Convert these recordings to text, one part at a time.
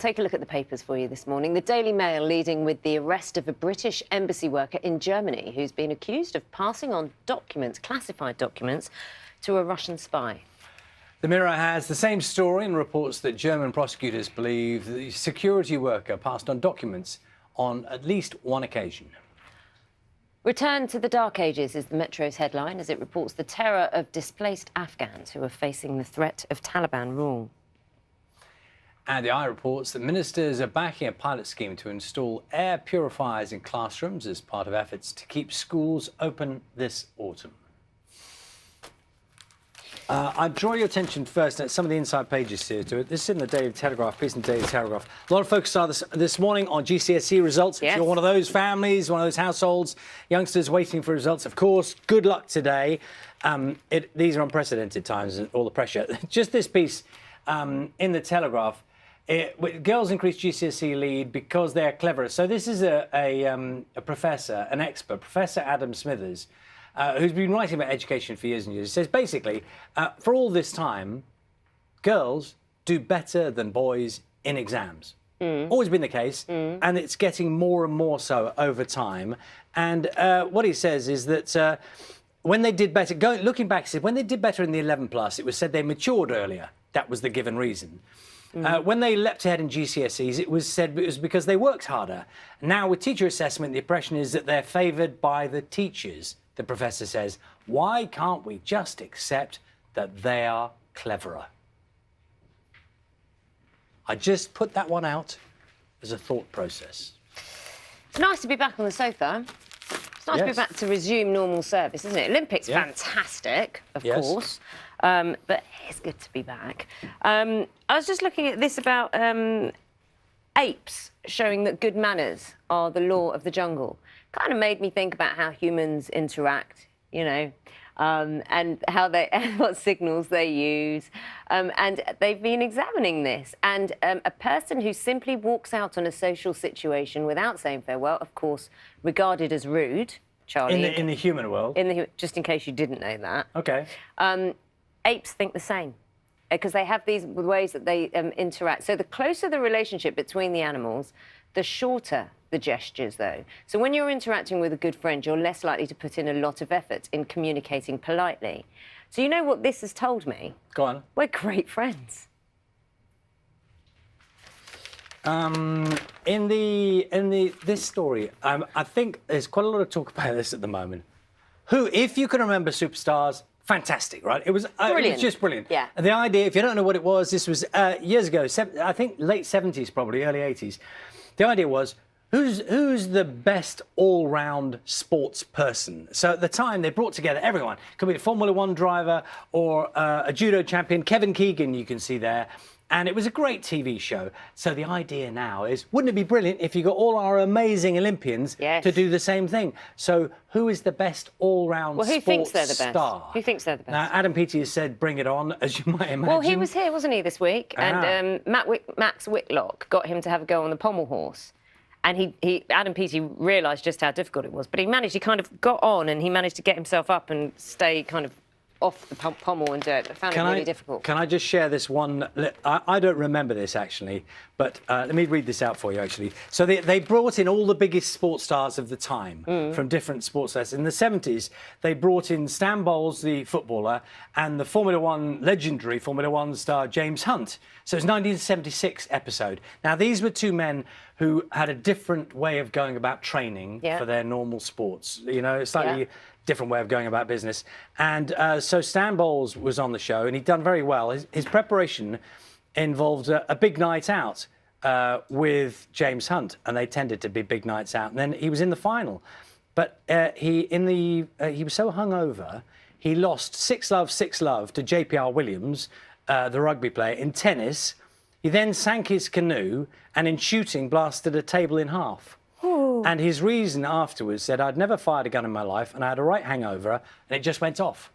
Take a look at the papers for you this morning. The Daily Mail leading with the arrest of a British embassy worker in Germany who's been accused of passing on documents, classified documents, to a Russian spy. The Mirror has the same story and reports that German prosecutors believe the security worker passed on documents on at least one occasion. Return to the Dark Ages is the Metro's headline as it reports the terror of displaced Afghans who are facing the threat of Taliban rule. And the Eye reports that ministers are backing a pilot scheme to install air purifiers in classrooms as part of efforts to keep schools open this autumn. I draw your attention first at some of the inside pages here to it. This is in the Daily Telegraph, piece in the Daily Telegraph. A lot of focus are this morning on GSCE results. Yes. If you're one of those families, one of those households, youngsters waiting for results, of course, good luck today. These are unprecedented times and all the pressure. Just this piece in the Telegraph. Girls increase GCSE lead because they're cleverer. So this is a professor, an expert, Professor Adam Smithers, who's been writing about education for years and years. He says, basically, for all this time, girls do better than boys in exams. Always been the case, and it's getting more and more so over time. And what he says is that when they did better, looking back, he said, when they did better in the 11 plus, it was said they matured earlier. That was the given reason. When they leapt ahead in GCSEs, it was said it was because they worked harder. Now, with teacher assessment, the impression is that they're favoured by the teachers, the professor says. Why can't we just accept that they are cleverer? I just put that one out as a thought process. It's nice to be back on the sofa. It's nice to be back to resume normal service, isn't it? Olympics, fantastic, of course. But it's good to be back. I was just looking at this about apes showing that good manners are the law of the jungle. Kind of made me think about how humans interact, you know, and how what signals they use. And they've been examining this. And a person who simply walks out on a social situation without saying farewell, of course, regarded as rude, Charlie. In the human world? Just in case you didn't know that. OK. Apes think the same because they have these ways that they interact. So the closer the relationship between the animals, the shorter the gestures, though. So when you're interacting with a good friend, you're less likely to put in a lot of effort in communicating politely. So you know what this has told me? Go on. We're great friends. This story, I think there's quite a lot of talk about this at the moment. Who, if you can remember Superstars, fantastic, right? It was just brilliant. Yeah. And the idea, if you don't know what it was, this was years ago, I think late 70s probably, early 80s. The idea was, who's the best all-round sports person? So at the time, they brought together everyone. Could be a Formula One driver or a judo champion, Kevin Keegan, you can see there. And it was a great TV show. So the idea now is, wouldn't it be brilliant if you got all our amazing Olympians to do the same thing? So who is the best all-round sports star? Who thinks they're the best? Who thinks they're the best? Now, Adam Peaty has said, bring it on, as you might imagine. Well, he was here, wasn't he, this week? And Max Whitlock got him to have a go on the pommel horse. And Adam Peaty realised just how difficult it was. But he kind of got on and he managed to get himself up and stay kind of off the pommel and do it, but found it really difficult. Can I just share this one? I don't remember this, actually, but let me read this out for you, actually. So they brought in all the biggest sports stars of the time from different sports stars. In the 70s, they brought in Stan Bowles, the footballer, and the legendary Formula One star James Hunt. So it's 1976 episode. Now, these were two men who had a different way of going about training for their normal sports. You know, slightly different way of going about business. And so Stan Bowles was on the show and he'd done very well. His preparation involved a big night out with James Hunt, and they tended to be big nights out. And then he was in the final. But he was so hungover, he lost 6-love to JPR Williams, the rugby player, in tennis. He then sank his canoe and in shooting blasted a table in half. And his reason afterwards said, I'd never fired a gun in my life and I had a right hangover and it just went off.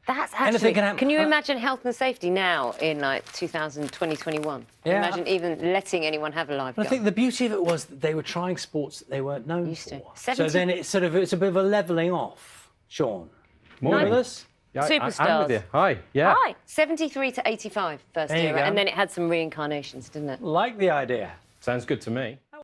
That's actually... Can you imagine health and safety now in, like, 2021? Yeah. Imagine even letting anyone have a live gun. I think the beauty of it was that they were trying sports that they weren't known for. 70... So then it's a bit of a levelling off. Sean, more with us? Yeah, Superstars. I'm with you. Hi. Yeah. Hi. 73 to 85 first There you era, go. and then it had some reincarnations, didn't it? Like the idea. Sounds good to me.